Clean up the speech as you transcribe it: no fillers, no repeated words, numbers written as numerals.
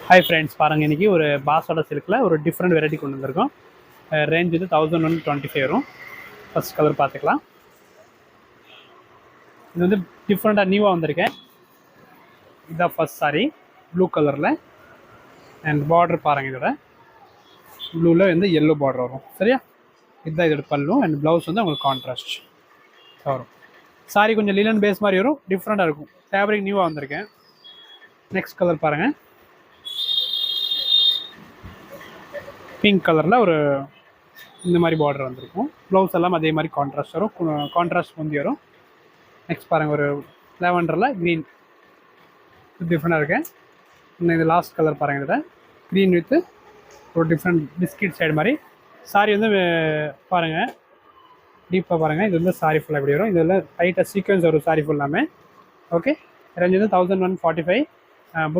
Hi friends, பாருங்கள் இன்றைக்கி ஒரு பாஸோட சில்கில் ஒரு டிஃப்ரெண்ட் வெரைட்டி கொண்டு வந்திருக்கோம். ரேஞ்ச் வந்து 1125 வரும். ஃபஸ்ட் கலர் பார்த்துக்கலாம். இது வந்து டிஃப்ரெண்ட்டாக நியூவாக வந்திருக்கேன். இதுதான் ஃபஸ்ட் சாரி, ப்ளூ கலரில். அண்ட் பார்டர் பாருங்கள், இதோட ப்ளூவில் வந்து எல்லோ பார்டர் வரும். சரியா, இதுதான் இதோட பல்லு. அண்ட் ப்ளவுஸ் வந்து உங்களுக்கு கான்ட்ராஸ்ட் வரும். சாரி கொஞ்சம் லினன் பேஸ் மாதிரி வரும், டிஃப்ரெண்ட்டாக இருக்கும். ஃபேப்ரிக் நியூவாக வந்திருக்கேன். நெக்ஸ்ட் கலர் பாருங்கள், பிங்க் கலரில் ஒரு இந்த மாதிரி பார்டர் வந்திருக்கும். ப்ளவுஸ் எல்லாம் அதே மாதிரி கான்ட்ராஸ்ட் வரும், கான்ட்ராஸ்ட் முந்தி வரும். நெக்ஸ்ட் பாருங்கள், ஒரு லேவண்டரில் க்ரீன் டிஃப்ரெண்டாக இருக்கேன். இன்னும் இது லாஸ்ட் கலர் பாருங்கள், இதில் க்ரீன் வித்து ஒரு டிஃப்ரெண்ட் பிஸ்கட் சைடு மாதிரி. சாரி வந்து பாருங்கள், டீப்பாக பாருங்கள். இது வந்து சாரி ஃபுல்லாக எப்படி வரும். இதில் டைட்டாக சீக்வன்ஸ் வரும் சாரி ஃபுல்லாமே. ஓகே, ரேஞ்ச் வந்து 1145. புக்கிங்